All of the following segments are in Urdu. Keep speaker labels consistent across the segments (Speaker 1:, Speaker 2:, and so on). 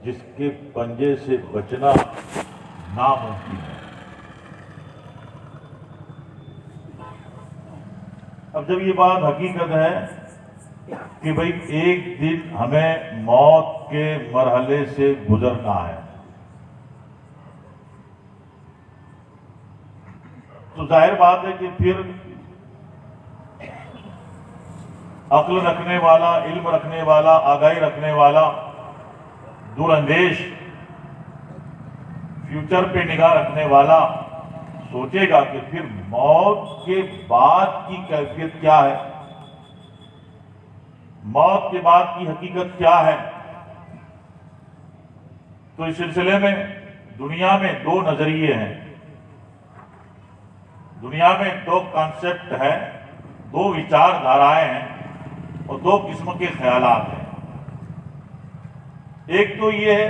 Speaker 1: جس کے پنجے سے بچنا ناممکن ہے۔ اب جب یہ بات حقیقت ہے کہ بھئی ایک دن ہمیں موت کے مرحلے سے گزرنا ہے، تو ظاہر بات ہے کہ پھر عقل رکھنے والا، علم رکھنے والا، آگاہی رکھنے والا، دور اندیش، فیوچر پہ نگاہ رکھنے والا سوچے گا کہ پھر موت کے بعد کی کیفیت کیا ہے، موت کے بعد کی حقیقت کیا ہے۔ تو اس سلسلے میں دنیا میں دو نظریے ہیں، دنیا میں دو کانسیپٹ ہیں، دو وچار دھارائیں ہیں اور دو قسم کے خیالات ہیں۔ ایک تو یہ ہے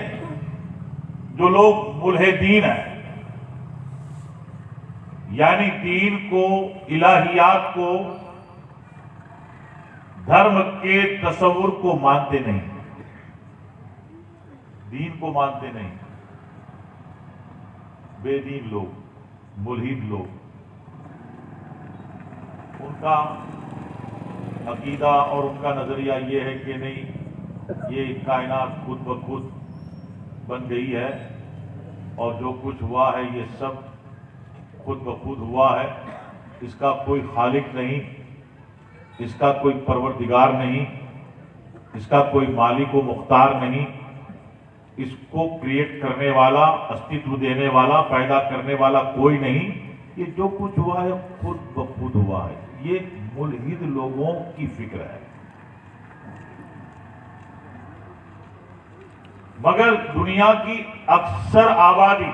Speaker 1: جو لوگ ملحدین ہیں، یعنی دین کو، الہیات کو، دھرم کے تصور کو مانتے نہیں، دین کو مانتے نہیں، بے دین لوگ، ملحد لوگ، ان کا عقیدہ اور ان کا نظریہ یہ ہے کہ نہیں، یہ کائنات خود بخود بن گئی ہے اور جو کچھ ہوا ہے یہ سب خود بخود ہوا ہے، اس کا کوئی خالق نہیں، اس کا کوئی پروردگار نہیں، اس کا کوئی مالک و مختار نہیں، اس کو کریٹ کرنے والا، استتو دینے والا، پیدا کرنے والا کوئی نہیں، یہ جو کچھ ہوا ہے خود بخود ہوا ہے۔ یہ ملحد لوگوں کی فکر ہے۔ مگر دنیا کی اکثر آبادی،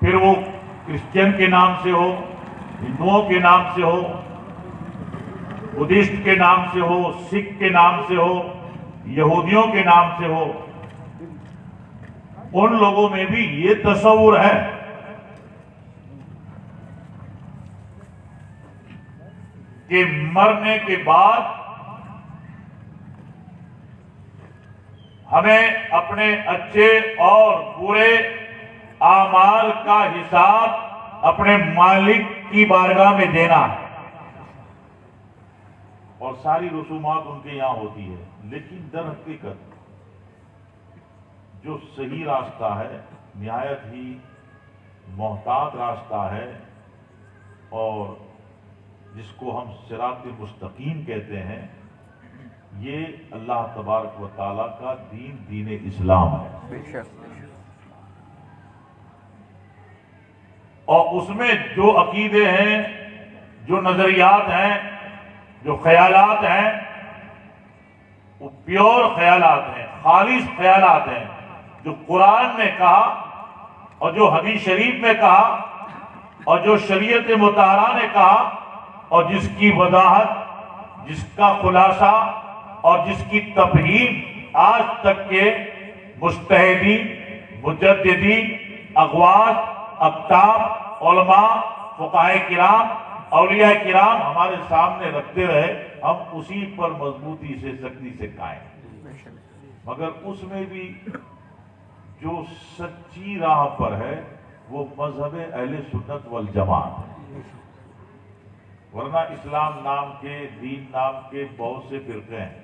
Speaker 1: پھر وہ کرسچن کے نام سے ہو، ہندوؤں کے نام سے ہو، بدھسٹ کے نام سے ہو، سکھ کے نام سے ہو، یہودیوں کے نام سے ہو، ان لوگوں میں بھی یہ تصور ہے کہ مرنے کے بعد ہمیں اپنے اچھے اور برے اعمال کا حساب اپنے مالک کی بارگاہ میں دینا ہے، اور ساری رسومات ان کے یہاں ہوتی ہے۔ لیکن در حقیقت جو صحیح راستہ ہے، نہایت ہی محتاط راستہ ہے، اور جس کو ہم صراط مستقیم کہتے ہیں، یہ اللہ تبارک و تعالیٰ کا دین، دین اسلام ہے۔ اور اس میں جو عقیدے ہیں، جو نظریات ہیں، جو خیالات ہیں، وہ پیور خیالات ہیں، خالص خیالات ہیں، جو قرآن نے کہا اور جو حدیث شریف میں کہا اور جو شریعت مطہرہ نے کہا، اور جس کی وضاحت، جس کا خلاصہ اور جس کی تفہیم آج تک کے مجتہدین، مجددین، اغواث، اقطاب، علماء، فقہائے کرام، اولیاء کرام ہمارے سامنے رکھتے رہے، ہم اسی پر مضبوطی سے، سختی سے قائم۔ مگر اس میں بھی جو سچی راہ پر ہے وہ مذہب اہل سنت والجماعت ہے، ورنہ اسلام نام کے، دین نام کے بہت سے فرقے ہیں۔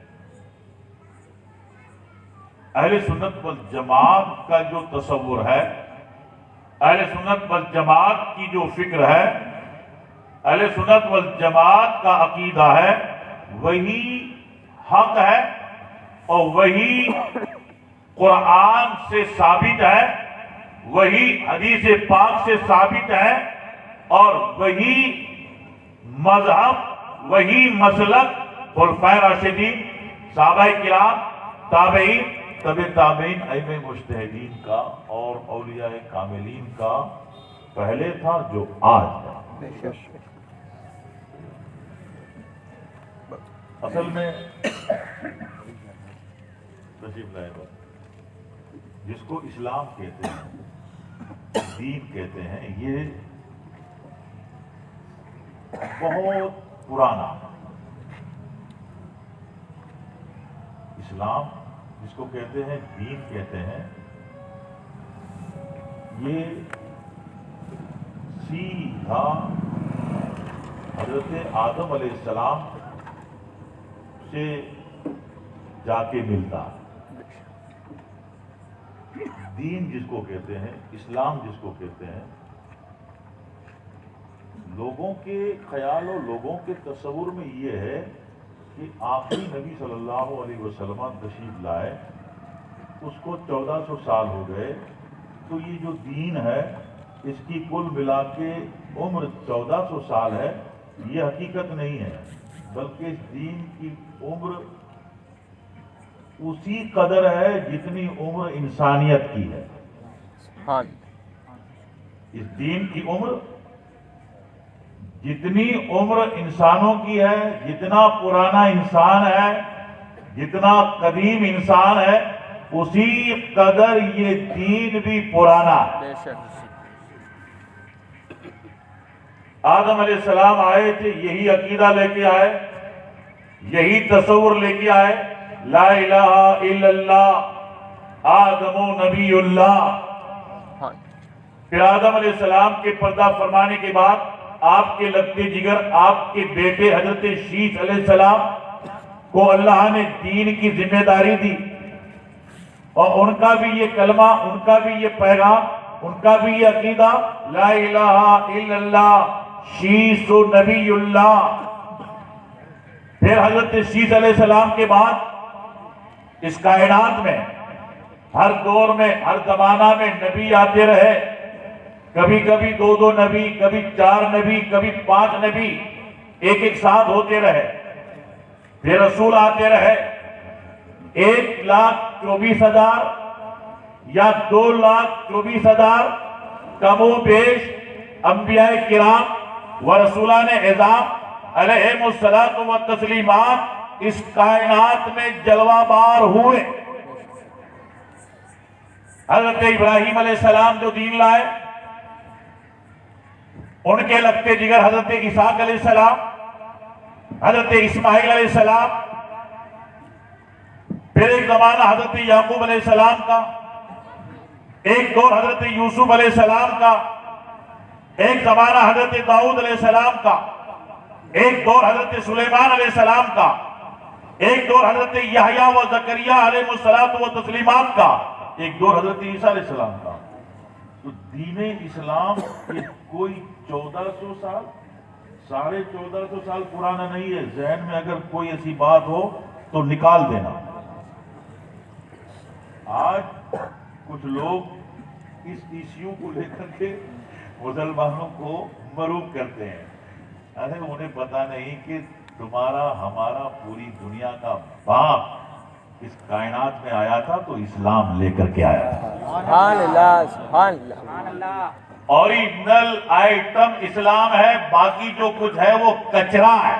Speaker 1: اہل سنت والجماعت کا جو تصور ہے، اہل سنت والجماعت کی جو فکر ہے، اہل سنت والجماعت کا عقیدہ ہے، وہی حق ہے اور وہی قرآن سے ثابت ہے، وہی حدیث پاک سے ثابت ہے، اور وہی مذہب، وہی مسلک خلفائے راشدین، صحابہ کرام، تابعین، تبع تابعین، ائمہ مجتہدین کا اور اولیاء کاملین کا پہلے تھا جو آج ہے۔ اصل میں تشریف لائے بات، جس کو اسلام کہتے ہیں، دین کہتے ہیں، یہ بہت پرانا، اسلام جس کو کہتے ہیں، دین کہتے ہیں، یہ سیدھا حضرت آدم علیہ السلام سے جا کے ملتا ہے۔ دین جس کو کہتے ہیں، اسلام جس کو کہتے ہیں، لوگوں کے خیال اور لوگوں کے تصور میں یہ ہے کہ آخری نبی صلی اللہ علیہ وسلم تشریف لائے، اس کو 1400 سال ہو گئے، تو یہ جو دین ہے اس کی کل ملا کے عمر 1400 سال ہے۔ یہ حقیقت نہیں ہے، بلکہ اس دین کی عمر اسی قدر ہے جتنی عمر انسانیت کی ہے۔ اس دین کی عمر جتنی عمر انسانوں کی ہے، جتنا پرانا انسان ہے، جتنا قدیم انسان ہے، اسی قدر یہ دین بھی پرانا ہے۔ آدم علیہ السلام آئے تھے، یہی عقیدہ لے کے آئے، یہی تصور لے کے آئے، لا الہ الا اللہ، آدم نبی اللہ۔ پھر آدم علیہ السلام کے پردہ فرمانے کے بعد آپ کے لگتے جگر آپ کے بیٹے حضرت شیش علیہ السلام کو اللہ نے دین کی ذمہ داری دی، اور ان کا بھی یہ کلمہ، ان کا بھی یہ پیغام، ان کا بھی یہ عقیدہ، لا الہ الا اللہ شیش نبی اللہ۔ پھر حضرت شیش علیہ السلام کے بعد اس کائنات میں ہر دور میں، ہر زمانہ میں نبی آتے رہے، کبھی کبھی 2 نبی، کبھی 4 نبی، کبھی 5 نبی ایک ساتھ ہوتے رہے۔ پھر رسول آتے رہے، 1,24,000 یا 2,24,000 کم و بیش انبیاء کرام و رسولان اعظام علیہم الصلاۃ و تسلیمات اس کائنات میں جلوہ بار ہوئے۔ حضرت ابراہیم علیہ السلام جو دین لائے، ان کے لگتے جگر حضرت اسحاق علیہ السلام، حضرت اسماعیل علیہ السلام، پھر ایک زمانہ حضرت یعقوب علیہ السلام کا، ایک دور حضرت یوسف علیہ السلام کا، ایک زمانہ حضرت داؤد علیہ السلام کا، ایک دور حضرت سلیمان علیہ السلام کا، ایک دور حضرت یحییٰ و زکریا علیہ الصلاۃ و تسلیمات کا، ایک دور حضرت عیسیٰ علیہ السلام کا۔ تو دین اسلام کوئی 1400 سال، 1450 سال پرانا نہیں ہے۔ ذہن میں اگر کوئی ایسی بات ہو تو نکال دینا۔ آج کچھ لوگ اس ایشو کو لے کر کے مسلمانوں کو مروب کرتے ہیں۔ ارے انہیں پتا نہیں کہ تمہارا ہمارا پوری دنیا کا باپ اس کائنات میں آیا تھا تو اسلام لے کر کے آیا تھا۔
Speaker 2: سبحان اللہ، سبحان اللہ۔
Speaker 1: اوریجنل آئٹم اسلام ہے، باقی جو کچھ ہے وہ کچرا ہے۔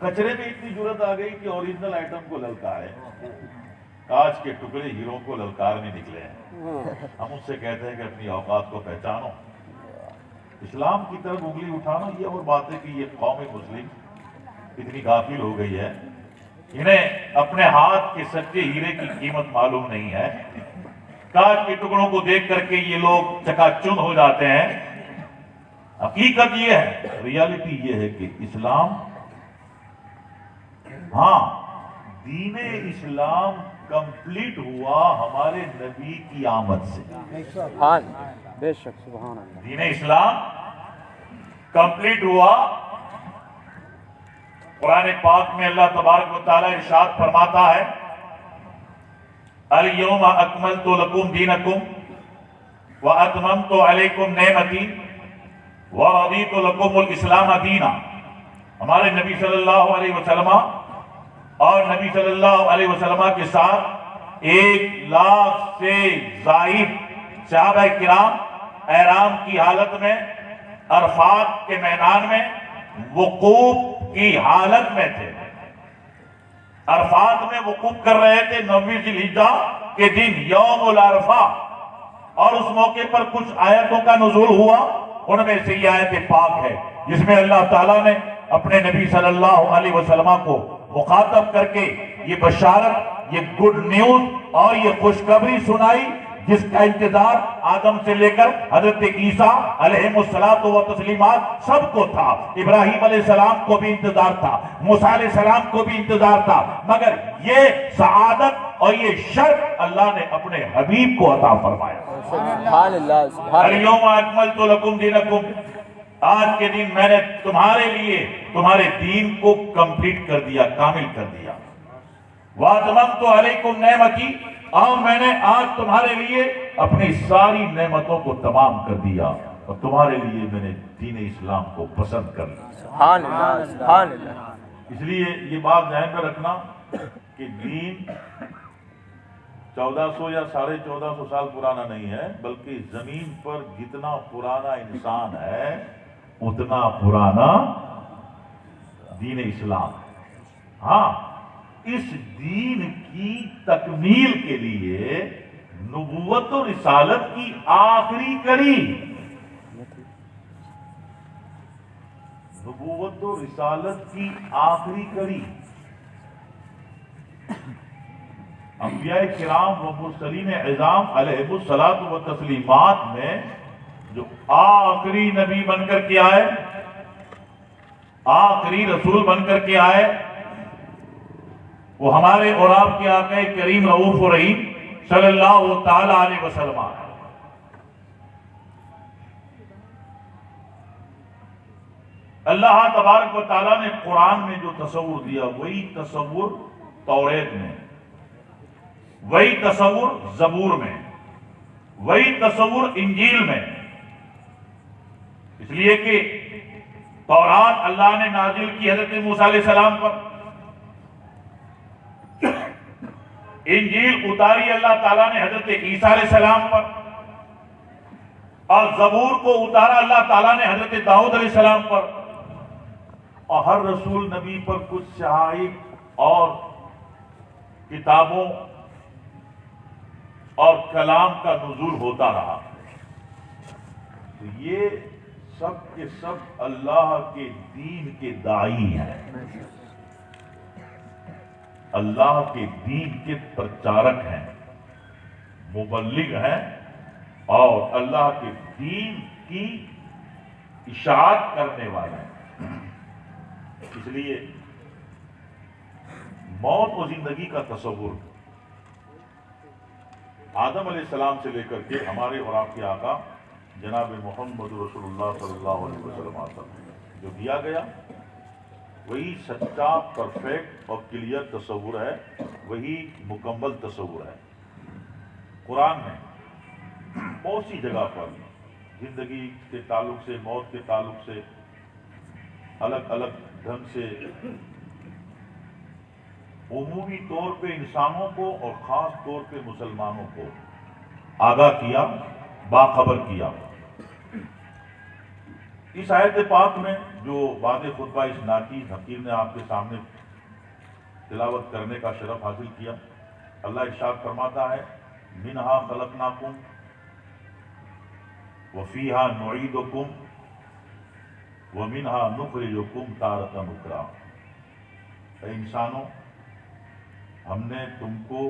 Speaker 1: کچرے میں اتنی جرت آ گئی کہ اوریجنل آئٹم کو للکارے، کاچ کے ٹکڑے ہیروں کو للکارنے نکلے ہیں۔ ہم اس سے کہتے ہیں کہ اپنی اوقات کو پہچانو، اسلام کی طرف انگلی اٹھانا۔ یہ اور بات ہے کہ یہ قوم مسلم اتنی غافل ہو گئی ہے، انہیں اپنے ہاتھ کے سچے ہیرے کی قیمت معلوم نہیں ہے۔ کاچ کے ٹکڑوں کو دیکھ کر کے یہ لوگ چکا چند ہو جاتے ہیں۔ حقیقت یہ ہے، ریالٹی یہ ہے کہ اسلام، ہاں دین اسلام کمپلیٹ ہوا ہمارے نبی کی آمد سے۔
Speaker 2: بے شک، سبحان اللہ۔
Speaker 1: دین اسلام کمپلیٹ ہوا۔ قرآن پاک میں اللہ تبارک و تعالیٰ ارشاد فرماتا ہے، اليوم اکملت لکم دینکم واتممت علیکم نعمتی ورضیت لکم الاسلام دینا۔ ہمارے نبی صلی اللہ علیہ وسلم اور نبی صلی اللہ علیہ وسلم کے ساتھ 1,00,000 سے زائد صحابہ کرام احرام کی حالت میں عرفات کے میدان میں وقوف کی حالت میں تھے۔ عرفات میں وقوف کر رہے تھے 9 ذی الحجہ کے دن، یوم العرفہ، اور اس موقع پر کچھ آیتوں کا نزول ہوا۔ ان میں سے یہ آیت پاک ہے جس میں اللہ تعالیٰ نے اپنے نبی صلی اللہ علیہ وسلم کو مخاطب کر کے یہ بشارت، یہ گڈ نیوز اور یہ خوشخبری سنائی جس کا انتظار آدم سے لے کر حضرت عیسیٰ علیہ الصلوۃ و تسلیمات سب کو تھا۔ ابراہیم علیہ السلام کو بھی انتظار تھا، موسیٰ علیہ السلام کو بھی انتظار تھا، مگر یہ سعادت اور یہ شرف اللہ نے اپنے حبیب کو عطا فرمایا۔
Speaker 2: سبحان اللہ، سبحان اللہ۔
Speaker 1: الیوم اکملت لکم دینکم، آج کے دن میں نے تمہارے لیے تمہارے دین کو کمپلیٹ کر دیا، کامل کر دیا۔ وَأَتْمَمْتُ عَلَيْكُمْ نِعْمَتِي، اور میں نے آج تمہارے لیے اپنی ساری نعمتوں کو تمام کر دیا اور تمہارے لیے میں نے دین اسلام کو پسند کر لیا۔
Speaker 2: سبحان اللہ، سبحان اللہ۔
Speaker 1: اس لیے یہ بات ذہن میں رکھنا کہ دین 1400 یا 1450 سال پرانا نہیں ہے، بلکہ زمین پر جتنا پرانا انسان ہے اتنا پرانا دین اسلام۔ ہاں، اس دین کی تکمیل کے لیے نبوت و رسالت کی آخری کڑی، نبوت و رسالت کی آخری کڑی انبیاء کرام و مرسلین عظام علیہ الصلوۃ و تسلیمات میں جو آخری نبی بن کر کے آئے، آخری رسول بن کر کے آئے، وہ ہمارے اور آپ کے آقا کریم رؤوف و رحیم صلی اللہ تعالی علیہ وسلم۔ اللہ تبارک و تعالیٰ نے قرآن میں جو تصور دیا وہی تصور توریت میں، وہی تصور زبور میں، وہی تصور انجیل میں۔ اس لیے کہ تورات اللہ نے نازل کی حضرت موسیٰ علیہ السلام پر، انجیل اتاری اللہ تعالیٰ نے حضرت عیسیٰ علیہ السلام پر، اور زبور کو اتارا اللہ تعالیٰ نے حضرت داؤد علیہ السلام پر، اور ہر رسول نبی پر کچھ صحائف اور کتابوں اور کلام کا نزول ہوتا رہا۔ تو یہ سب کے سب اللہ کے دین کے داعی ہیں، اللہ کے دین کے پرچارک ہیں، مبلغ ہیں، اور اللہ کے دین کی اشاعت کرنے والے ہیں۔ اس لیے موت و زندگی کا تصور آدم علیہ السلام سے لے کر کے ہمارے اور آپ کے آقا جناب محمد رسول اللہ صلی اللہ علیہ وسلم تک جو دیا گیا وہی سچا، پرفیکٹ اور کلیئر تصور ہے، وہی مکمل تصور ہے۔ قرآن میں بہت سی جگہ پر زندگی کے تعلق سے، موت کے تعلق سے الگ الگ ڈھنگ سے عمومی طور پہ انسانوں کو اور خاص طور پہ مسلمانوں کو آگاہ کیا، باخبر کیا۔ اس آیت پاک میں جو بعد خطبہ اس ناچیز حقیر نے آپ کے سامنے تلاوت کرنے کا شرف حاصل کیا، اللہ ارشاد فرماتا ہے منہا خلقناکم وفیہا نعیدکم ومنہا نخرجکم تارۃ اخری۔ اے انسانوں، ہم نے تم کو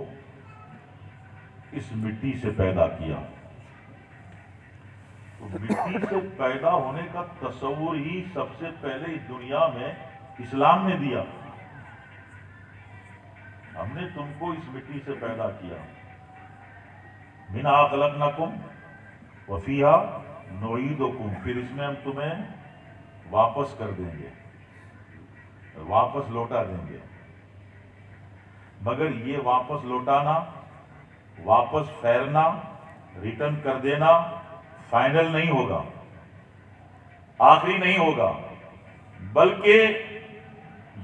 Speaker 1: اس مٹی سے پیدا کیا۔ تو مٹی سے پیدا ہونے کا تصور ہی سب سے پہلے اس دنیا میں اسلام نے دیا۔ ہم نے تم کو اس مٹی سے پیدا کیا، منہا خلقناکم وفیہا نعیدکم، پھر اس میں ہم تمہیں واپس کر دیں گے، واپس لوٹا دیں گے۔ مگر یہ واپس لوٹانا، واپس پھیرنا، ریٹرن کر دینا فائنل نہیں ہوگا، آخری نہیں ہوگا، بلکہ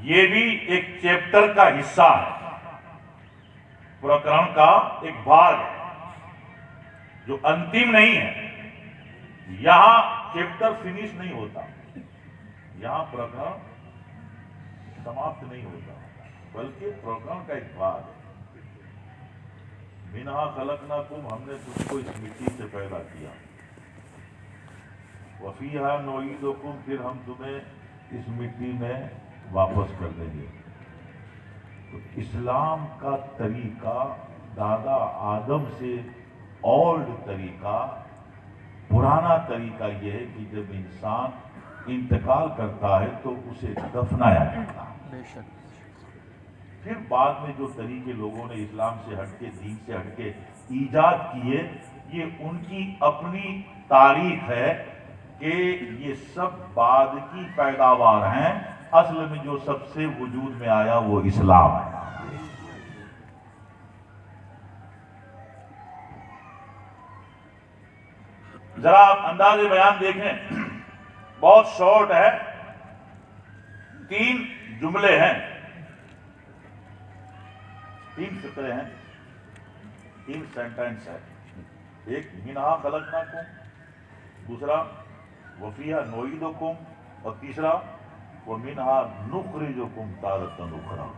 Speaker 1: یہ بھی ایک چیپٹر کا حصہ ہے، پرکرم کا ایک بھاگ ہے جو انتم نہیں ہے۔ یہاں چیپٹر فنش نہیں ہوتا، یہاں پرکرم سماپت نہیں ہوتا، بلکہ پروگرام کا ایک بھاگ ہے۔ منہا خلقناکم، ہم نے تم کو اس مٹی سے پیدا کیا، وفیہا نعیدکم، پھر ہم تمہیں اس مٹی میں واپس کر دیں گے۔ تو اسلام کا طریقہ دادا آدم سے اولڈ طریقہ، پرانا طریقہ یہ ہے کہ جب انسان انتقال کرتا ہے تو اسے دفنایا جاتا ہے۔
Speaker 2: بے شک۔
Speaker 1: پھر بعد میں جو طریقے لوگوں نے اسلام سے ہٹ کے، دین سے ہٹ کے ایجاد کیے، یہ ان کی اپنی تاریخ ہے کہ یہ سب بعد کی پیداوار ہیں۔ اصل میں جو سب سے وجود میں آیا وہ اسلام ہے۔ ذرا آپ انداز بیان دیکھیں، بہت شارٹ ہے، 3 جملے ہیں، 3 فقرے ہیں، 3 سینٹنس ہے۔ ایک منہا خلقناکم، دوسرا وفیہا نعیدکم، اور تیسرا ومنہا نخرجکم تارۃ اخری،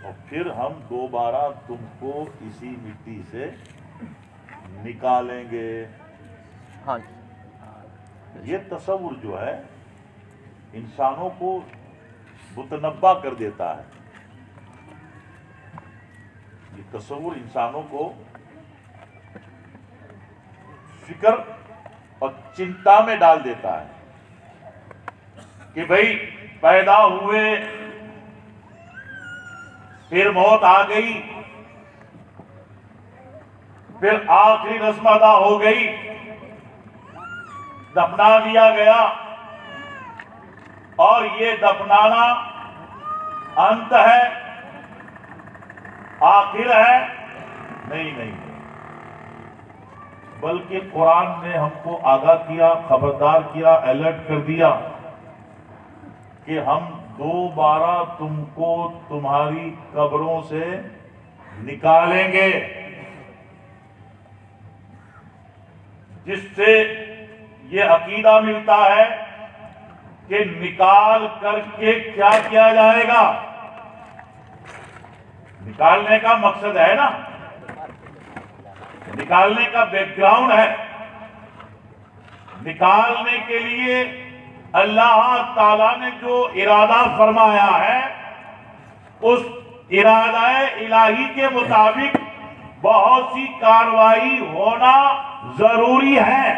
Speaker 1: اور پھر ہم دوبارہ تم کو اسی مٹی سے نکالیں گے۔
Speaker 2: ہاں
Speaker 1: یہ تصور جو ہے انسانوں کو متنبع کر دیتا ہے، یہ تصور انسانوں کو فکر اور چنتا میں ڈال دیتا ہے کہ بھئی پیدا ہوئے، پھر موت آ گئی، پھر آخری رسم ادا ہو گئی، دفنا دیا گیا، اور یہ دفنانا انت ہے، آخر ہے؟ نہیں، بلکہ قرآن نے ہم کو آگاہ کیا، خبردار کیا، الرٹ کر دیا کہ ہم دوبارہ تم کو تمہاری قبروں سے نکالیں گے، جس سے یہ عقیدہ ملتا ہے کہ نکال کر کے کیا کیا جائے گا۔ نکالنے کا مقصد ہے نا، نکالنے کا بیک گراؤنڈ ہے، نکالنے کے لیے اللہ تعالیٰ نے جو ارادہ فرمایا ہے، اس ارادہ الہی کے مطابق بہت سی کارروائی ہونا ضروری ہے۔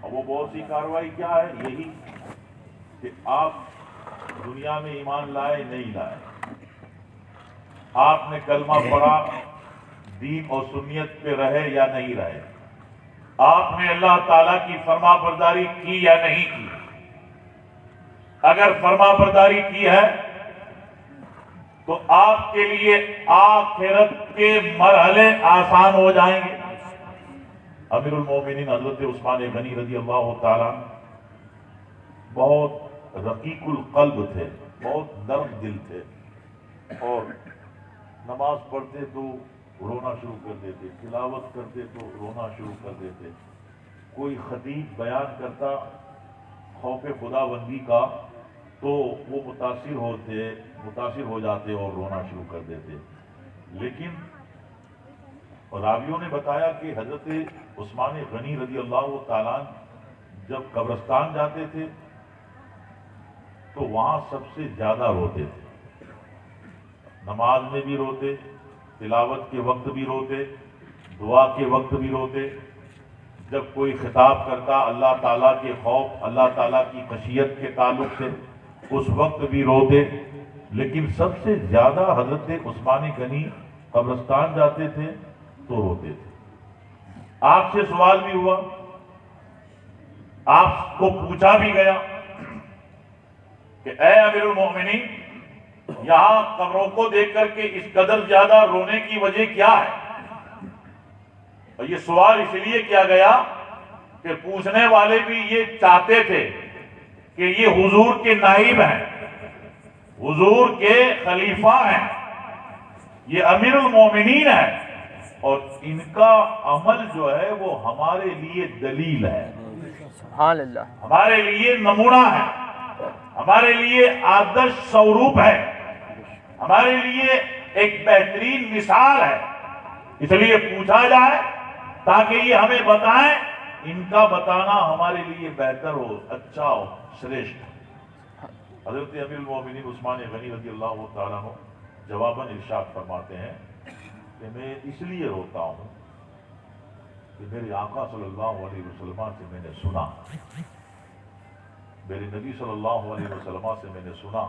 Speaker 1: اور وہ بہت سی کارروائی کیا ہے؟ یہی کہ آپ دنیا میں ایمان لائے نہیں لائے، آپ نے کلمہ پڑھا، دین اور سنیت پہ رہے یا نہیں رہے، آپ نے اللہ تعالیٰ کی فرما برداری کی یا نہیں کی۔ اگر فرما برداری کی ہے تو آپ کے لیے آخرت کے مرحلے آسان ہو جائیں گے۔ امیر المومنین حضرت عثمان غنی رضی اللہ تعالیٰ بہت رقیق القلب تھے، بہت نرم دل تھے، اور نماز پڑھتے تو رونا شروع کر دیتے، تلاوت کرتے تو رونا شروع کر دیتے، کوئی خطیب بیان کرتا خوف خدا بندی کا تو وہ متاثر ہو جاتے اور رونا شروع کر دیتے۔ لیکن راویوں نے بتایا کہ حضرت عثمان غنی رضی اللہ تعالیٰ جب قبرستان جاتے تھے تو وہاں سب سے زیادہ روتے تھے، نماز میں بھی روتے، تلاوت کے وقت بھی روتے، دعا کے وقت بھی روتے، جب کوئی خطاب کرتا اللہ تعالیٰ کے خوف، اللہ تعالیٰ کی خشیت کے تعلق سے، اس وقت بھی روتے۔ لیکن سب سے زیادہ حضرت عثمان غنی قبرستان جاتے تھے تو روتے تھے۔ آپ سے سوال بھی ہوا، آپ کو پوچھا بھی گیا کہ اے امیر المومنین، یہاں قبروں کو دیکھ کر کے اس قدر زیادہ رونے کی وجہ کیا ہے؟ اور یہ سوال اس لیے کیا گیا کہ پوچھنے والے بھی یہ چاہتے تھے کہ یہ حضور کے نائب ہیں، حضور کے خلیفہ ہیں، یہ امیر المومنین ہیں، اور ان کا عمل جو ہے وہ ہمارے لیے دلیل ہے،
Speaker 2: سبحان اللہ،
Speaker 1: ہمارے لیے نمونہ ہے، ہمارے لیے آدرش سوروپ ہے، ہمارے لیے ایک بہترین مثال ہے۔ اس لیے پوچھا جائے تاکہ یہ ہمیں بتائیں، ان کا بتانا ہمارے لیے بہتر ہو، اچھا ہو، شریشٹھ۔ حضرت امیر المومنین عثمان غنی رضی اللہ تعالیٰ عنہ جواباً ارشاد فرماتے ہیں کہ میں اس لیے روتا ہوں کہ میرے آقا صلی اللہ علیہ وسلم سے میں نے سنا، میرے نبی صلی اللہ علیہ وسلم سے میں نے سنا،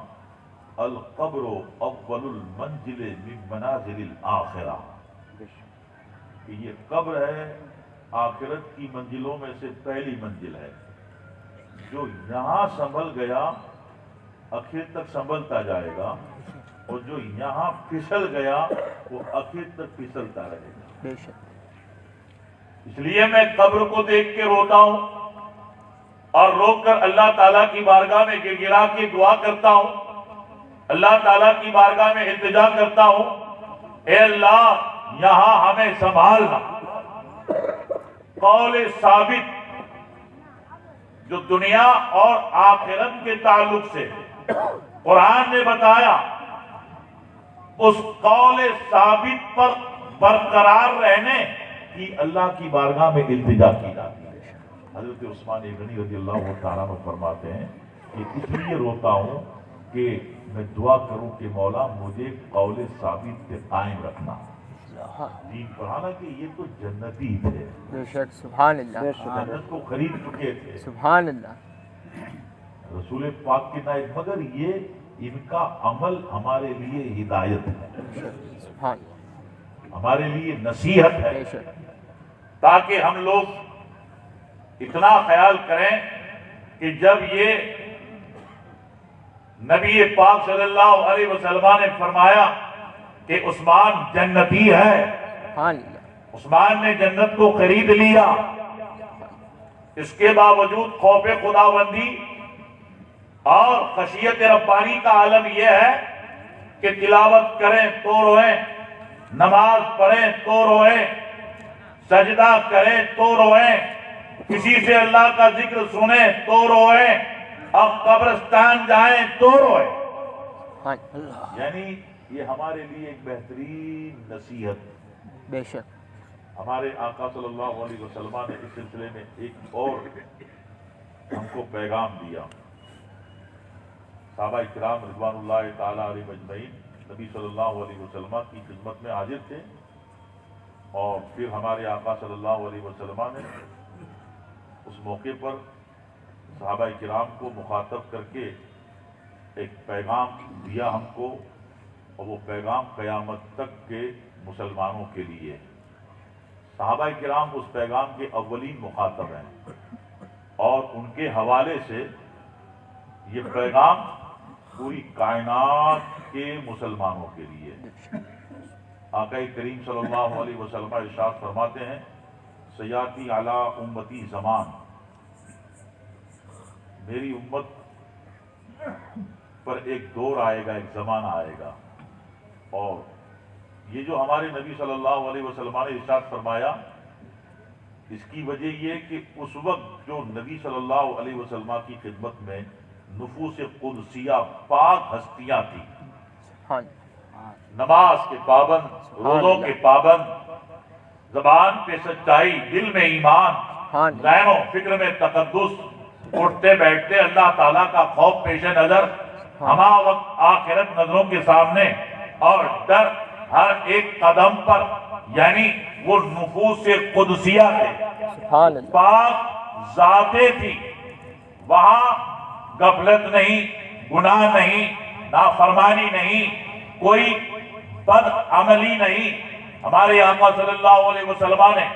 Speaker 1: القبر اول المنزل من منازل الآخرہ، کہ یہ قبر ہے آخرت کی منزلوں میں سے پہلی منزل ہے، جو یہاں سنبھل گیا آخر تک سنبھلتا جائے گا، اور جو یہاں پھسل گیا وہ آخر تک پھسلتا رہے گا۔
Speaker 2: بے شک
Speaker 1: اس لیے میں قبر کو دیکھ کے روتا ہوں اور رو کر اللہ تعالیٰ کی بارگاہ میں گر گرا کے دعا کرتا ہوں، اللہ تعالیٰ کی بارگاہ میں التجا کرتا ہوں، اے اللہ یہاں ہمیں سنبھالنا۔ قول ثابت جو دنیا اور آخرت کے تعلق سے قرآن نے بتایا، اس قول ثابت پر برقرار رہنے کی اللہ کی بارگاہ میں التجا کی جاتی ہے۔ حضرت عثمان غنی رضی اللہ تعالیٰ عنہ فرماتے ہیں کہ اس لیے روتا ہوں کہ میں دعا کروں کہ مولا مجھے قول ثابت پہ قائم رکھنا۔ دین پڑھانا کہ یہ تو جنتی تھے،
Speaker 2: بے شک سبحان اللہ
Speaker 1: جنت کو خرید چکے تھے،
Speaker 2: سبحان اللہ
Speaker 1: رسول پاک کے نائب، مگر یہ ان کا عمل ہمارے لیے ہدایت ہے،
Speaker 2: سبحان اللہ
Speaker 1: ہمارے لیے نصیحت ہے،
Speaker 2: بے شک
Speaker 1: تاکہ ہم لوگ اتنا خیال کریں کہ جب یہ نبی پاک صلی اللہ علیہ وسلم نے فرمایا کہ عثمان جنتی ہے،
Speaker 2: سبحان اللہ
Speaker 1: عثمان نے جنت کو خرید لیا، اس کے باوجود خوف خداوندی اور خشیت ربانی کا عالم یہ ہے کہ تلاوت کریں تو روئیں، نماز پڑھیں تو روئیں، سجدہ کریں تو روئیں، کسی سے اللہ کا ذکر سنیں تو روئیں، اب قبرستان جائیں تو روئیں۔
Speaker 2: سبحان اللہ
Speaker 1: یعنی یہ ہمارے لیے ایک بہترین نصیحت،
Speaker 2: بے شک
Speaker 1: ہمارے آقا صلی اللہ علیہ وسلم نے اس سلسلے میں ایک اور ہم کو پیغام دیا۔ صحابہ کرام رضوان اللہ تعالیٰ علیہ مجمعین نبی صلی اللہ علیہ وسلم کی خدمت میں حاضر تھے، اور پھر ہمارے آقا صلی اللہ علیہ وسلم نے اس موقع پر صحابہ کرام کو مخاطب کر کے ایک پیغام دیا ہم کو، اور وہ پیغام قیامت تک کے مسلمانوں کے لیے۔ صحابہ کرام اس پیغام کے اولین مخاطب ہیں، اور ان کے حوالے سے یہ پیغام پوری کائنات کے مسلمانوں کے لیے۔ آقا کریم صلی اللہ علیہ وسلم ارشاد فرماتے ہیں، سیاتی علی امتی زمان، میری امت پر ایک دور آئے گا، ایک زمانہ آئے گا، اور یہ جو ہمارے نبی صلی اللہ علیہ وسلم نے ارشاد فرمایا، اس کی وجہ یہ کہ اس وقت جو نبی صلی اللہ علیہ وسلم کی خدمت میں نفوس قدسیہ پاک ہستیاں تھیں،
Speaker 2: سبحان
Speaker 1: نماز کے پابند، روزوں کے پابند، زبان پہ سچائی، دل میں ایمان، ذہن و فکر میں تقدس، اٹھتے بیٹھتے اللہ تعالیٰ کا خوف پیش نظر، ہما وقت آخرت نظروں کے سامنے، اور ڈر ہر ایک قدم پر، یعنی وہ نفوس قدسیہ تھے،
Speaker 2: سبحان اللہ
Speaker 1: پاک ذاتیں تھی، وہاں غفلت نہیں، گناہ نہیں، نافرمانی نہیں، کوئی بد عملی نہیں۔ ہمارے آقا صلی اللہ علیہ وسلم نے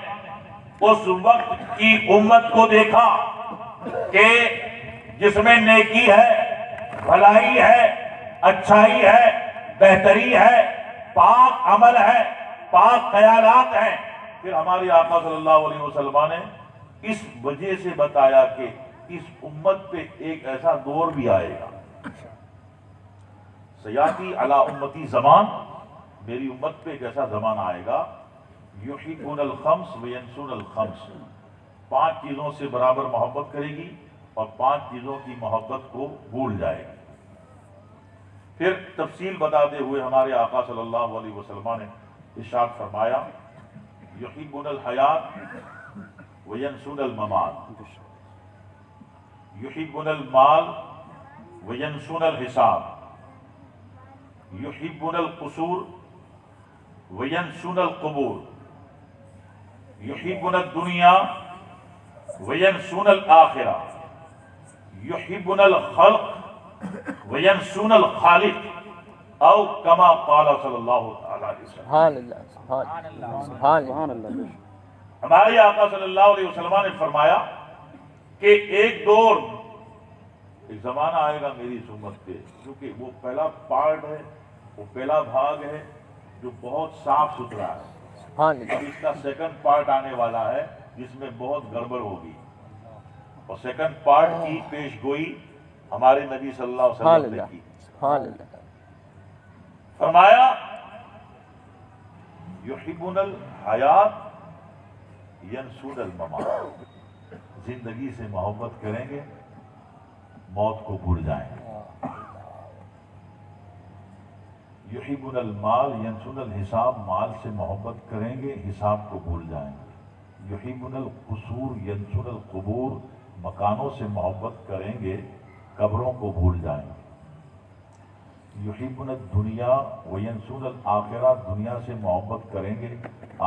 Speaker 1: اس وقت کی امت کو دیکھا کہ جس میں نیکی ہے، بھلائی ہے، اچھائی ہے، بہتری ہے، پاک عمل ہے، پاک خیالات ہیں۔ پھر ہمارے آقا صلی اللہ علیہ وسلم نے اس وجہ سے بتایا کہ اس امت پہ ایک ایسا دور بھی آئے گا، سیاتی علی امتی زمان، میری امت پہ ایک ایسا زمان آئے گا، یحبون الخمس وینسون الخمس، 5 چیزوں سے برابر محبت کرے گی اور 5 چیزوں کی محبت کو بھول جائے گی۔ پھر تفصیل بتاتے ہوئے ہمارے آقا صلی اللہ علیہ وسلم نے ارشاد فرمایا، یحبون الحیات وینسون الممات، یحبون المال وینسون الحساب، یحبون القصور وینسون القبور، یحبون الدنیا وینسون الآخرہ، یحبون الخلق وینسون الخالق، او کما قال صلی اللہ علیہ وسلم۔
Speaker 2: سبحان اللہ، سبحان اللہ، سبحان اللہ۔
Speaker 1: ہمارے آقا صلی اللہ علیہ وسلم نے فرمایا کہ ایک دور، ایک زمانہ آئے گا میری اس امت پہ، کیونکہ وہ پہلا پارٹ ہے، وہ پہلا بھاگ ہے جو بہت صاف ستھرا ہے۔
Speaker 2: سبحان
Speaker 1: اب
Speaker 2: اللہ،
Speaker 1: اس کا سیکنڈ پارٹ آنے والا ہے جس میں بہت گڑبڑ ہوگی، اور سیکنڈ پارٹ کی پیش گوئی ہمارے نبی صلی اللہ علیہ
Speaker 2: سبحان
Speaker 1: وسلم نے
Speaker 2: اللہ،
Speaker 1: کی۔
Speaker 2: سبحان اللہ۔
Speaker 1: فرمایا یحبون الحیات ینسون الممات، زندگی سے محبت کریں گے، موت کو بھول جائیں گے۔ یحبون المال ینسون الحساب، مال سے محبت کریں گے، حساب کو بھول جائیں گے۔ یحبون القصور ینسون القبور، مکانوں سے محبت کریں گے، قبروں کو بھول جائیں گے۔ یحبون الدنیا وینسون الآخرہ، دنیا سے محبت کریں گے،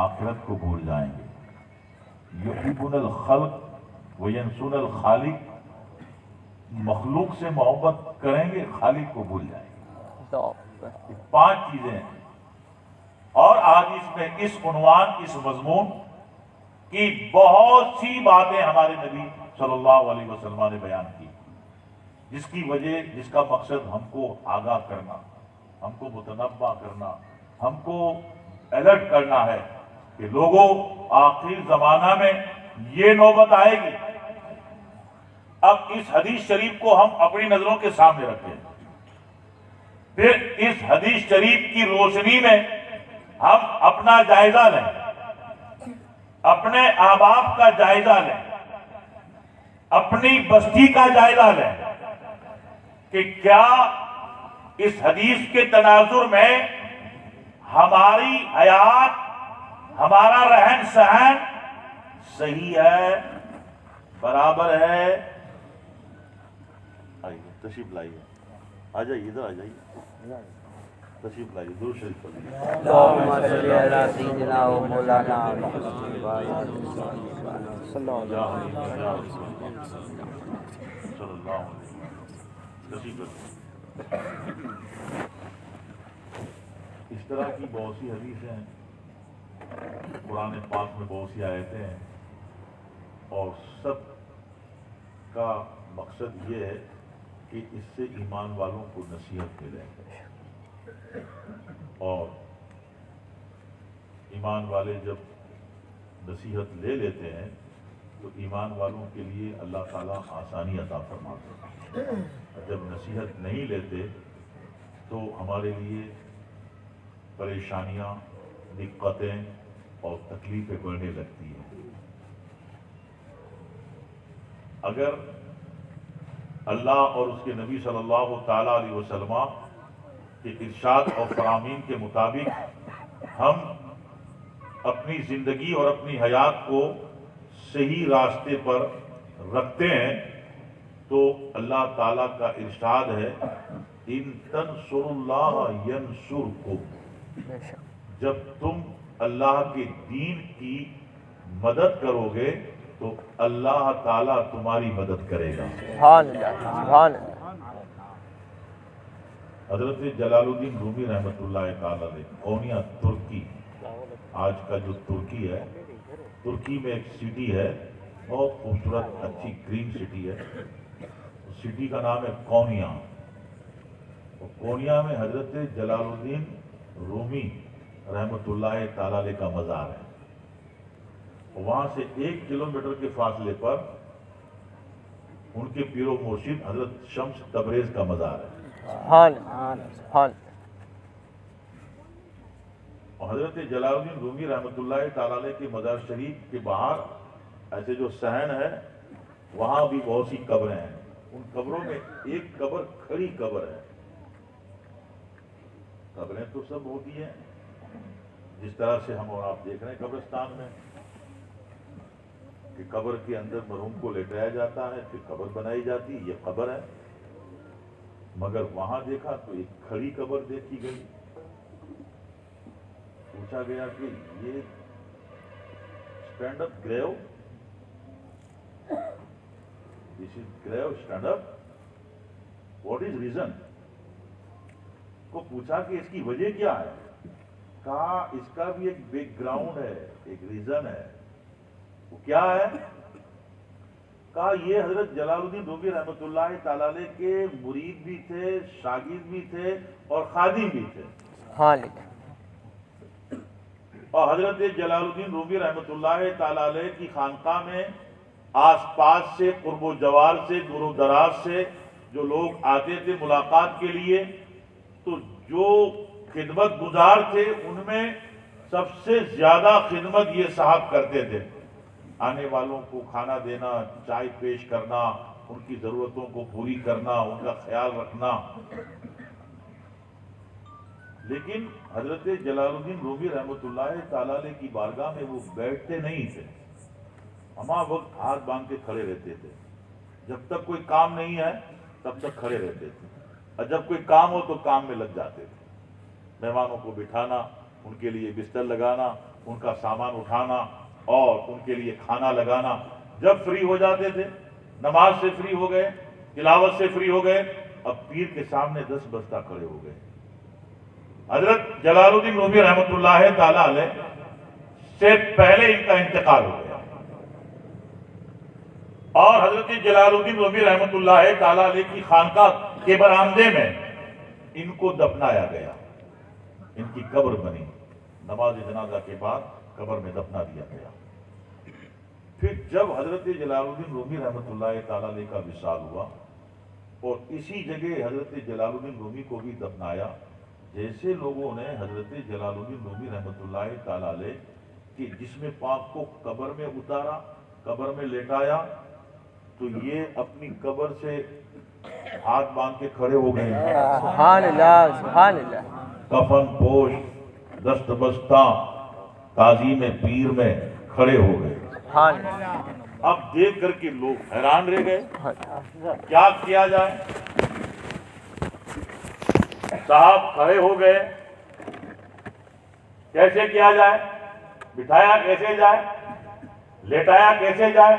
Speaker 1: آخرت کو بھول جائیں گے۔ یحبون الخلق وینسون الخالق، مخلوق سے محبت کریں گے، خالق کو بھول جائیں گے۔ یہ 5 چیزیں ہیں، اور آج اس میں اس عنوان، اس مضمون کی بہت سی باتیں ہمارے نبی صلی اللہ علیہ وسلم نے بیان کی، جس کی وجہ، جس کا مقصد ہم کو آگاہ کرنا، ہم کو متنبہ کرنا، ہم کو الرٹ کرنا ہے کہ لوگوں، آخری زمانہ میں یہ نوبت آئے گی۔ اب اس حدیث شریف کو ہم اپنی نظروں کے سامنے رکھیں، پھر اس حدیث شریف کی روشنی میں ہم اپنا جائزہ لیں، اپنے احباب کا جائزہ لیں، اپنی بستی کا جائزہ لیں کہ کیا اس حدیث کے تناظر میں ہماری حیات، ہمارا رہن سہن صحیح ہے، برابر ہے۔ آئیے، تشریف لائیے، آ جائیے، ادھر آ جائیے، تشریف لائیے، درود شریف پڑھیے۔
Speaker 3: اللهم صل على سيدنا ومولانا محمد
Speaker 1: صلی اللہ علیہ وسلم۔ تشریف رکھیے۔ اس طرح کی بہت سی حدیثیں ہیں، قرآن پاک میں بہت سی آیتیں ہیں، اور سب کا مقصد یہ ہے کہ اس سے ایمان والوں کو نصیحت ملے، اور ایمان والے جب نصیحت لے لیتے ہیں تو ایمان والوں کے لیے اللہ تعالیٰ آسانی عطا فرماتے ہیں، اور جب نصیحت نہیں لیتے تو ہمارے لیے پریشانیاں، دقتیں اور تکلیفیں بڑھنے لگتی ہیں۔ اگر اللہ اور اس کے نبی صلی اللہ تعالیٰ علیہ وسلم کے ارشاد اور فرامین کے مطابق ہم اپنی زندگی اور اپنی حیات کو صحیح راستے پر رکھتے ہیں تو اللہ تعالیٰ کا ارشاد ہے ان تنصروا اللہ ینصرکم، جب تم اللہ کے دین کی مدد کرو گے تو اللہ تعالیٰ تمہاری مدد کرے گا۔
Speaker 2: سبحان اللہ، سبحان اللہ۔
Speaker 1: حضرت جلال الدین رومی رحمۃ اللہ تعالیٰ نے کونیا، ترکی، آج کا جو ترکی ہے، ترکی میں ایک سٹی ہے، بہت خوبصورت اچھی گرین سٹی ہے، اس سٹی کا نام ہے کونیا۔ اور کونیا میں حضرت جلال الدین رومی رحمۃ اللہ تعالیٰ علیہ کا مزار ہے، وہاں سے 1 کلومیٹر کے فاصلے پر ان کے پیر و مرشد حضرت شمس تبریز کا مزار ہے۔
Speaker 2: سبحان اللہ، سبحان اللہ۔
Speaker 1: اور حضرت جلال الدین رومی رحمۃ اللہ تعالیٰ علیہ کے مزار شریف کے باہر ایسے جو صحن ہے وہاں بھی بہت سی قبریں ہیں، ان قبروں میں ایک قبر کھڑی قبر ہے۔ قبریں تو سب ہوتی ہیں جس طرح سے ہم اور آپ دیکھ رہے ہیں قبرستان میں کہ قبر کے اندر مرحوم کو لٹایا جاتا ہے، پھر قبر بنائی جاتی ہے، یہ قبر ہے۔ مگر وہاں دیکھا تو ایک کھڑی قبر دیکھی گئی. پوچھا گیا کہ یہ stand up grave, this is grave stand up, what is reason? کو پوچھا کہ اس کی وجہ کیا ہے؟ کہا اس کا بھی ایک بیک گراؤنڈ ہے، ایک ریزن ہے. وہ کیا ہے؟ کہا یہ حضرت جلال الدین رومی رحمۃ اللہ تعالی علیہ کے مرید بھی تھے، شاگرد بھی تھے اور خادم بھی تھے.
Speaker 2: سبحان اللہ.
Speaker 1: اور حضرت جلال الدین رومی رحمۃ اللہ تعالی علیہ کی خانقاہ میں آس پاس سے، قرب و جوار سے، دور و دراز سے جو لوگ آتے تھے ملاقات کے لیے، تو جو خدمت گزار تھے ان میں سب سے زیادہ خدمت یہ صاحب کرتے تھے. آنے والوں کو کھانا دینا، چائے پیش کرنا، ان کی ضرورتوں کو پوری کرنا، ان کا خیال رکھنا. لیکن حضرت جلال الدین رومی رحمۃ اللہ تعالی علیہ کی بارگاہ میں وہ بیٹھتے نہیں تھے، ہما وقت ہاتھ باندھ کے کھڑے رہتے تھے. جب تک کوئی کام نہیں ہے تب تک کھڑے رہتے تھے، اور جب کوئی کام ہو تو کام میں لگ جاتے تھے. مہمانوں کو بٹھانا، ان کے لیے بستر لگانا، ان کا سامان اٹھانا اور ان کے لیے کھانا لگانا. جب فری ہو جاتے تھے، نماز سے فری ہو گئے، تلاوت سے فری ہو گئے، اب پیر کے سامنے 10 بستہ کھڑے ہو گئے. حضرت جلال الدین رومی رحمۃ اللہ تعالی علیہ سے پہلے ان کا انتقال ہو گیا، اور حضرت جلال الدین رومی رحمۃ اللہ تعالی علیہ کی خانقاہ کے برآمدے میں ان کو دفنایا گیا. ان کی قبر بنی، نماز جنازہ کے بعد قبر میں دفنا دیا گیا. پھر جب حضرت جلال الدین رومی رحمۃ اللہ تعالی علیہ کا وصال ہوا اور اسی جگہ حضرت جلال الدین رومی کو بھی دفنایا، جیسے لوگوں نے حضرت جلال الدین رومی رحمۃ اللہ تعالی علیہ کی جسم پاک کو قبر میں اتارا، قبر میں لیٹایا، تو یہ اپنی قبر سے ہاتھ باندھ کے کھڑے ہو گئے.
Speaker 2: سبحان اللہ. سبحان اللہ.
Speaker 1: کفن پوش، دست بستہ، تعظیم پیر میں کھڑے ہو گئے.
Speaker 2: سبحان اللہ.
Speaker 1: اب دیکھ کر کے لوگ حیران رہ گئے، کیا کیا جائے؟ صاحب کھڑے ہو گئے، کیسے کیا جائے؟ بٹھایا کیسے جائے؟ لیٹایا کیسے جائے؟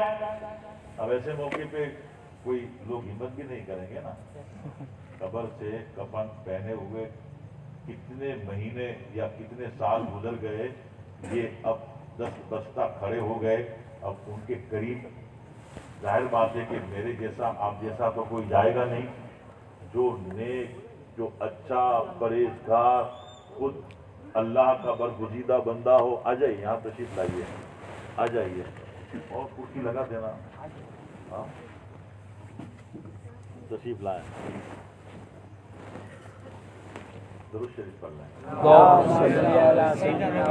Speaker 1: اب ایسے موقع پہ کوئی لوگ ہمت بھی نہیں کریں گے نا. قبر سے کفن پہنے ہوئے کتنے مہینے یا کتنے سال گزر گئے، یہ اب 10 بستہ کھڑے ہو گئے. اب ان کے قریب ظاہر بات ہے کہ میرے جیسا آپ جیسا تو کوئی جائے گا نہیں. جو نیک، جو اچھا پرہیزگار، خود اللہ کا برگزیدہ بندہ ہو، آ جائیے یہاں تشریف لائیے، آ جائیے اور کرسی لگا دینا. ہاں تشریف لائیں، درود شریف پڑھ لیں.
Speaker 2: اللهم صل على سيدنا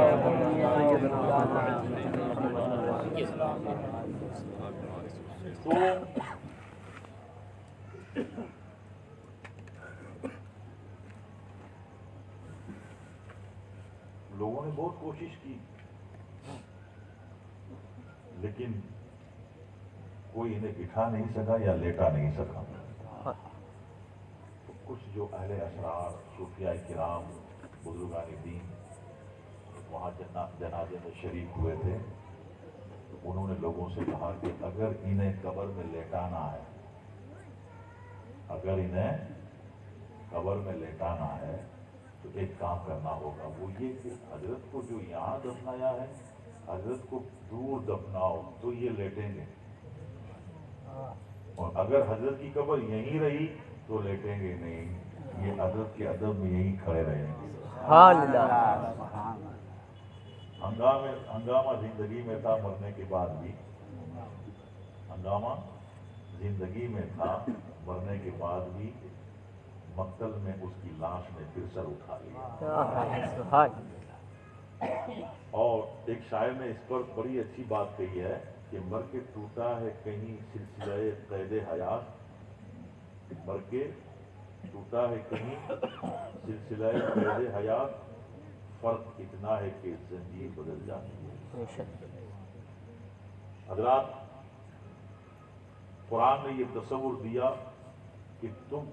Speaker 1: تو لوگوں نے بہت کوشش کی، لیکن کوئی انہیں بٹھا نہیں سکا یا لیٹا نہیں سکا. تو کچھ جو اہل اسرار، صوفیاء کرام، بزرگان دین وہاں جنازے میں شریک ہوئے تھے، انہوں نے لوگوں سے کہا کہ اگر انہیں قبر میں لیٹانا ہے، اگر انہیں قبر میں لیٹانا ہے تو ایک کام کرنا ہوگا، وہ یہ کہ حضرت کو جو یہاں دفنایا ہے، حضرت کو دور دفناؤ تو یہ لیٹیں گے، اور اگر حضرت کی قبر یہیں رہی تو لیٹیں گے نہیں، یہ حضرت کے ادب میں یہیں کھڑے رہیں گے.
Speaker 2: سبحان اللہ.
Speaker 1: ہنگامہ زندگی میں تھا، مرنے کے بعد بھی ہنگامہ زندگی میں تھا، مرنے کے بعد بھی مقتل میں اس کی لاش نے پھر سر اٹھا لیا.
Speaker 2: سبحان.
Speaker 1: اور ایک شاعر نے اس پر بڑی اچھی بات کہی ہے کہ مر کے ٹوٹا ہے کہیں سلسلہ قید حیات، مر کے ٹوٹا ہے کہیں سلسلہ قید حیات، فرق اتنا ہے کہ زنجیر بدل جاتی ہے. حضرات، قرآن نے یہ تصور دیا کہ تم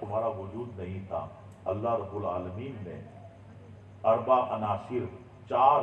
Speaker 1: تمہارا وجود نہیں تھا. اللہ رب العالمین نے اربع عناصر, 4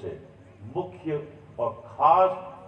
Speaker 1: سے مکھیہ اور خاص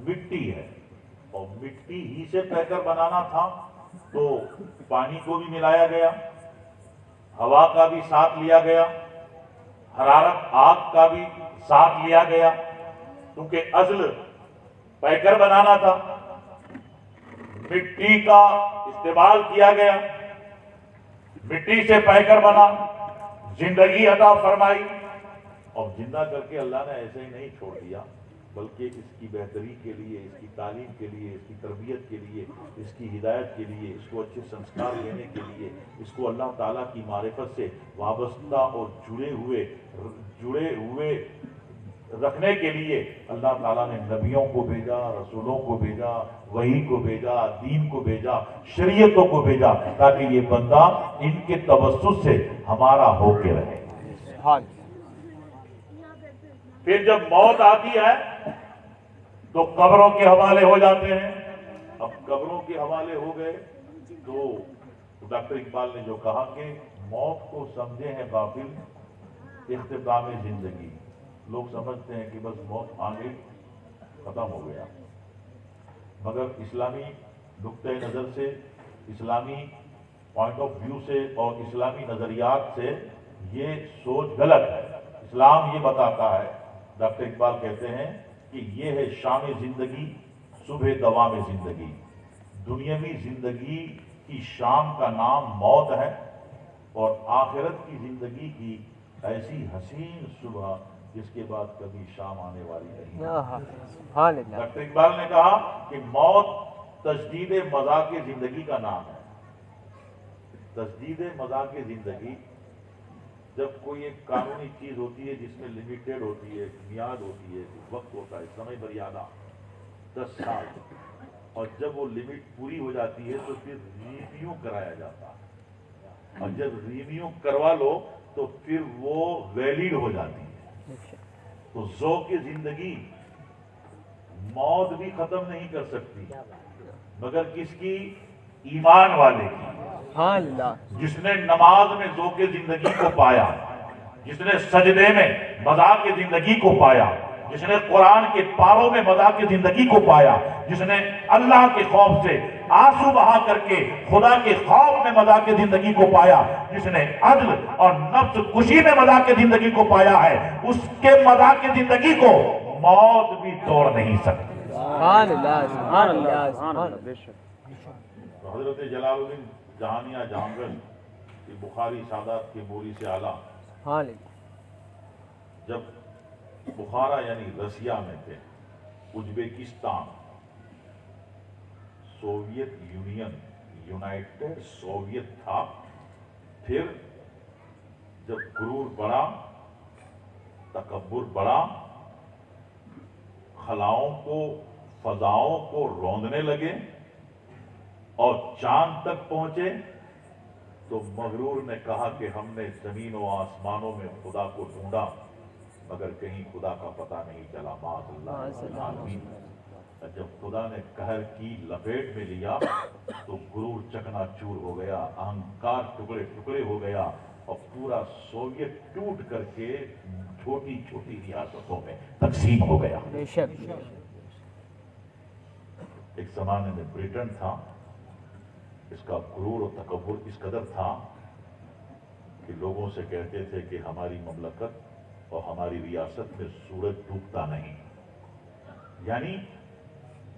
Speaker 1: مٹی ہے, اور مٹی ہی سے پیکر بنانا تھا تو پانی کو بھی ملایا گیا, ہوا کا بھی ساتھ لیا گیا, حرارت آگ کا بھی ساتھ لیا گیا, کیونکہ ازل پیکر بنانا تھا. مٹی کا استعمال کیا گیا, مٹی سے پیکر بنا, زندگی عطا فرمائی, اور زندہ کر کے اللہ نے ایسے ہی نہیں چھوڑ دیا, بلکہ اس کی بہتری کے لیے, اس کی تعلیم کے لیے, اس کی تربیت کے لیے, اس کی ہدایت کے لیے, اس کو اچھے سنسکار دینے کے لیے, اس کو اللہ تعالیٰ کی معرفت سے وابستہ اور جڑے ہوئے رکھنے کے لیے اللہ تعالیٰ نے نبیوں کو بھیجا, رسولوں کو بھیجا, وحی کو بھیجا, دین کو بھیجا, شریعتوں کو بھیجا, تاکہ یہ بندہ ان کے توسط سے ہمارا ہو کے رہے. پھر جب موت آتی ہے تو قبروں کے حوالے ہو جاتے ہیں. اب قبروں کے حوالے ہو گئے تو ڈاکٹر اقبال نے جو کہا کہ موت کو سمجھے ہیں غافل اختتام زندگی. لوگ سمجھتے ہیں کہ بس موت آ گئی, ختم ہو گیا, مگر اسلامی نقطۂ نظر سے, اسلامی پوائنٹ آف ویو سے اور اسلامی نظریات سے یہ سوچ غلط ہے. اسلام یہ بتاتا ہے, ڈاکٹر اقبال کہتے ہیں کہ یہ ہے شام زندگی صبح دوام زندگی. دنیاوی زندگی کی شام کا نام موت ہے, اور آخرت کی زندگی کی ایسی حسین صبح جس کے بعد کبھی شام آنے والی نہیں. ڈاکٹر اقبال نے کہا کہ موت تجدید مذاق زندگی کا نام ہے. تجدید مذاق زندگی جب کوئی ایک قانونی چیز ہوتی ہے جس میں لمیٹڈ ہوتی ہے, میعاد ہوتی ہے, وقت ہوتا ہے, سمے مریادہ 10 سال, اور جب وہ لمٹ پوری ہو جاتی ہے تو پھر ریویو کرایا جاتا ہے, اور جب ریویو کروا لو تو پھر وہ ویلڈ ہو جاتی ہے. تو ذوق زندگی موت بھی ختم نہیں کر سکتی, مگر کس کی؟ ایمان والے کی, جس نے نماز میں ذوق زندگی کو پایا, جس نے سجدے میں مذاق زندگی کو پایا, جس نے قرآن کے پاروں میں مذاق زندگی کو پایا, جس نے اللہ کے خوف سے آنسو بہا کر کے خدا کے خوف میں مذاق زندگی کو پایا, جس نے عدل اور نفس کشی میں مذاق زندگی کو پایا ہے, اس کے مذاق زندگی کو موت بھی توڑ نہیں سکتی. حضرت جلال الدین جہانیہ جہانگیر کی بخاری سادات کے بولی سے اعلیٰ جب بخارا یعنی رسیا میں تھے, Uzbekistan, Soviet union, United Soviet تھا. پھر جب غرور بڑھا, تکبر بڑھا, خلاؤں کو فضاؤں کو روندنے لگے اور چاند تک پہنچے, تو مغرور نے کہا کہ ہم نے زمین و آسمانوں میں خدا کو ڈھونڈا مگر کہیں خدا کا پتہ نہیں چلا. معاذ اللہ العالمین. جب خدا نے قہر کی لپیٹ میں لیا تو غرور چکنا چور ہو گیا, اہنکار ٹکڑے ٹکڑے ہو گیا, اور پورا سوویت ٹوٹ کر کے چھوٹی چھوٹی ریاستوں میں تقسیم ہو گیا. ایک زمانے میں بریٹن تھا, اس کا غرور و تکبر اس قدر تھا کہ لوگوں سے کہتے تھے کہ ہماری مملکت اور ہماری ریاست میں سورج ڈوبتا نہیں. یعنی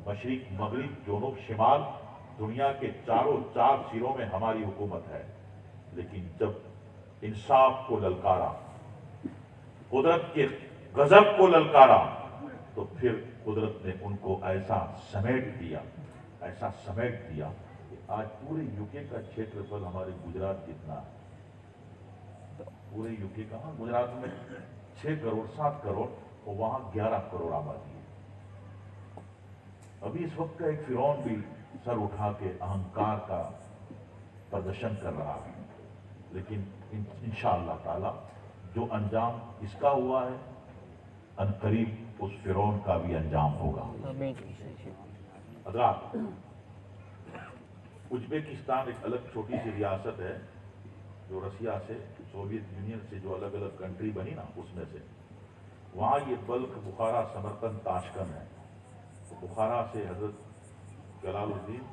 Speaker 1: مشرق, مغرب, جنوب, شمال, دنیا کے چاروں 4 سروں میں ہماری حکومت ہے. لیکن جب انصاف کو للکارا, قدرت کے غضب کو للکارا, تو پھر قدرت نے ان کو ایسا سمیٹ دیا کہ آج پورے یوکے کا چھیترفل ہمارے گجرات جتنا ہے. پورے یوکے کا, گجرات میں 6 کروڑ 7 کروڑ, اور وہاں 11 کروڑ آبادی ہے. ابھی اس وقت کا ایک فرعون بھی سر اٹھا کے اہنکار کا پردرشن کر رہا ہے, لیکن انشاءاللہ تعالی جو انجام اس کا ہوا ہے عنقریب اس فرعون کا بھی انجام ہوگا. حضرات,
Speaker 4: ازبیکستان ایک الگ چھوٹی سی ریاست ہے جو رشیا سے سوویت یونین سے جو الگ الگ کنٹری بنی نا اس میں سے. وہاں یہ بلخ بخارا سمرقند تاشقند ہے. بخارا سے حضرت جلال الدین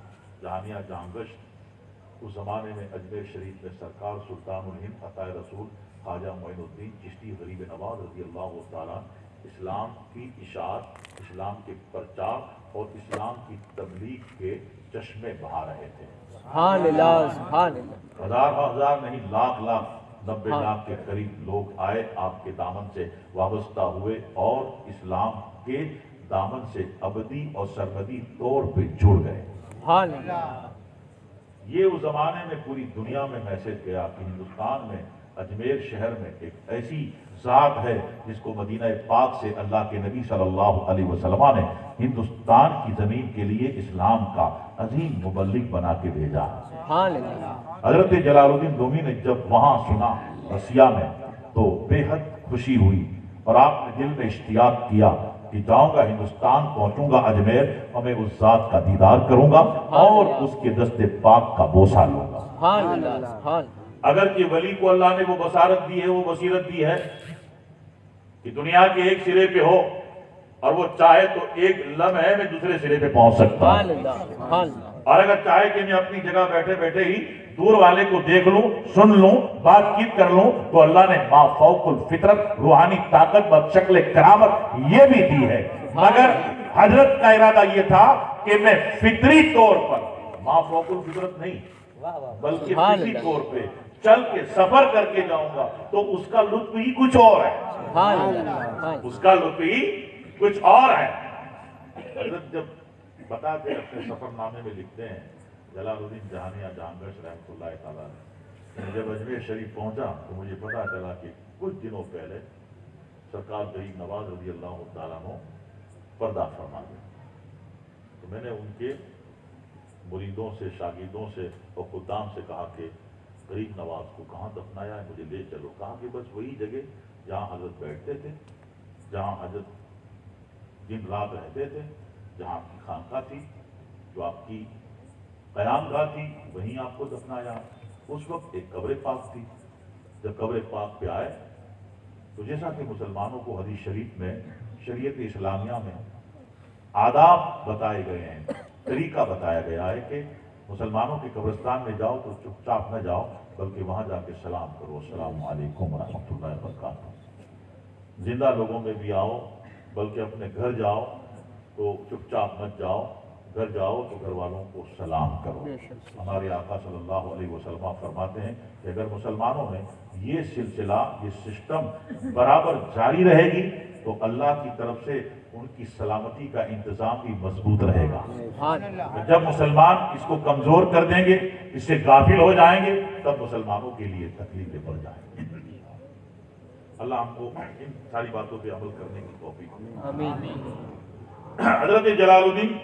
Speaker 4: جہانیہ جہانگشت اس زمانے میں اجمیر شریف میں سرکار سلطان الہند عطائے رسول خواجہ معین الدین چشتی غریب نواز رضی اللہ تعالیٰ اسلام کی اشاعت، اسلام کے پرچار اور اسلام کی تبلیغ کے چشمے بہا رہے تھے.
Speaker 2: سبحان اللہ سبحان اللہ.
Speaker 4: ہزار نہیں لاکھ 90 لاکھ کے قریب لوگ آئے، آپ کے دامن سے وابستہ ہوئے اور اسلام کے دامن سے ابدی اور سرمدی طور پہ جڑ گئے.
Speaker 2: سبحان اللہ.
Speaker 4: یہ اس زمانے میں پوری دنیا میں میسج گیا کہ ہندوستان میں اجمیر شہر میں ایک ایسی ذات ہے جس کو مدینہ پاک سے اللہ کے نبی صلی اللہ علیہ وسلم نے ہندوستان کی زمین کے لیے اسلام کا عظیم مبلغ بنا کے بھیجا.
Speaker 2: سبحان اللہ.
Speaker 4: حضرت جلال الدین رومی نے جب وہاں سنا رسیا میں تو بے حد خوشی ہوئی اور آپ نے دل میں اشتیاق کیا کہ جاؤں گا ہندوستان، پہنچوں گا اجمیر اور میں اس ذات کا دیدار کروں گا اور اس کے دست پاک کا بوسہ لوں گا.
Speaker 2: سبحان اللہ سبحان.
Speaker 4: اگر کہ ولی کو اللہ نے وہ بصارت دی ہے، وہ بصیرت دی ہے کہ دنیا کے ایک سرے پہ ہو اور وہ چاہے تو ایک لمحے میں دوسرے سرے پہ پہنچ سکتا ہے.
Speaker 2: سبحان اللہ سبحان اللہ.
Speaker 4: اور اگر چاہے کہ میں اپنی جگہ بیٹھے بیٹھے ہی دور والے کو دیکھ لوں، سن لوں، بات چیت کر لوں تو اللہ نے ما فوق الفطرت روحانی طاقت بشکل کرامت یہ بھی دی ہے. مگر حضرت کا ارادہ یہ تھا کہ میں فطری طور پر ما فوق الفطرت نہیں بلکہ فطری طور پہ چل کے سفر کر کے جاؤں گا تو اس کا لطف ہی کچھ اور ہے.
Speaker 2: سبحان اللہ.
Speaker 4: اس کا لطف ہی کچھ اور ہے. حضرت جب بتاتے اپنے سفر نامے میں لکھتے ہیں جلال الدین جہانیہ جہانگشت رحمۃ اللہ تعالیٰ نے جب اجمیر شریف پہنچا تو مجھے پتا چلا کہ کچھ دنوں پہلے سرکار غریب نواز رضی اللہ تعالیٰ عنہ پردہ فرما گئے. تو میں نے ان کے مریدوں سے، شاگردوں سے اور خدام سے کہا کہ غریب نواز کو کہاں دفنایا ہے، مجھے لے چلو. کہا کہ بس وہی جگہ جہاں حضرت بیٹھتے تھے، جہاں حضرت دن رات رہتے تھے، جہاں آپ کی خانقاہ تھی، جو آپ کی قیام گاہ تھی، وہیں آپ کو دفنایا. اس وقت ایک قبر پاک تھی. جب قبر پاک پہ آئے تو جیسا کہ مسلمانوں کو حدیث شریف میں شریعت اسلامیہ میں آداب بتائے گئے ہیں، طریقہ بتایا گیا ہے کہ مسلمانوں کے قبرستان میں جاؤ تو چپ چاپ نہ جاؤ بلکہ وہاں جا کے سلام کرو، السلام علیکم ورحمۃ اللہ وبرکاتہ. زندہ لوگوں میں بھی آؤ بلکہ اپنے گھر جاؤ تو چپ چاپ مت جاؤ، گھر جاؤ تو گھر والوں کو سلام کرو. ہمارے آقا صلی اللہ علیہ وسلم فرماتے ہیں کہ اگر مسلمانوں میں یہ سلسلہ، یہ سسٹم برابر جاری رہے گی تو اللہ کی طرف سے ان کی سلامتی کا انتظام بھی مضبوط رہے گا. جب مسلمان اس کو کمزور کر دیں گے، اس سے غافل ہو جائیں گے، تب مسلمانوں کے لیے تکلیفیں بڑھ جائیں گی. اللہ ہم کو ان ساری باتوں پہ عمل کرنے کی توفیق.
Speaker 2: آمین.
Speaker 4: حضرت جلال الدین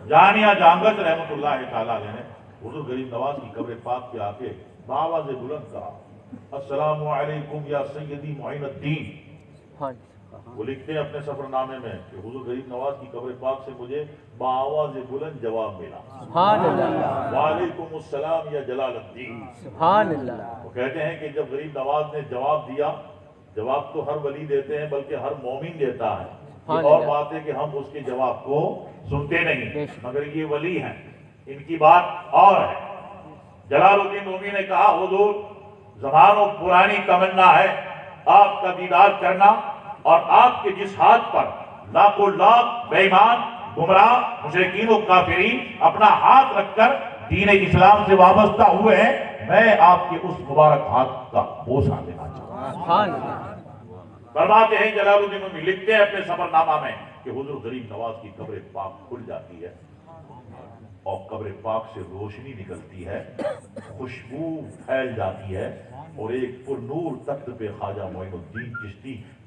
Speaker 4: جہانیہ جہانگشت رحمۃ اللہ تعالیٰ علیہ نے حضور غریب نواز کی قبر پاک پہ آ کے بآواز بلند کہا السلام علیکم یا سیدی معین الدین. وہ لکھتے ہیں اپنے سفر نامے میں کہ حضور غریب نواز کی قبر پاک سے مجھے بآواز بلند جواب ملا
Speaker 2: سبحان اللہ.
Speaker 4: وعلیکم السلام یا جلال الدین.
Speaker 2: سبحان اللہ.
Speaker 4: وہ کہتے ہیں کہ جب غریب نواز نے جواب دیا، جواب تو ہر ولی دیتے ہیں بلکہ ہر مومن دیتا ہے، اور بات ہے کہ ہم اس کے جواب کو سنتے نہیں، مگر یہ ولی ہیں، ان کی بات اور ہے. جلال الدین رومی نے کہا حضور زمانوں پرانی تمنا ہے آپ کا دیدار کرنا، اور آپ کے جس ہاتھ پر لاکھوں لاکھ بے ایمان گمراہ مشرکین و کافرین اپنا ہاتھ رکھ کر دین اسلام سے وابستہ ہوئے ہیں، میں آپ کے اس مبارک ہاتھ کا بوسہ لینا چاہتا ہوں. فرماتے ہیں جلال الدین رومی لکھتے ہیں اپنے سفر نامہ میں کہ حضور غریب نواز کی قبر پاک کھل جاتی ہے اور قبر پاک سے روشنی نکلتی ہے، خوشبو پھیل جاتی ہے، اور ایک پر نور تخت پہ خواجہ معین الدین چشتی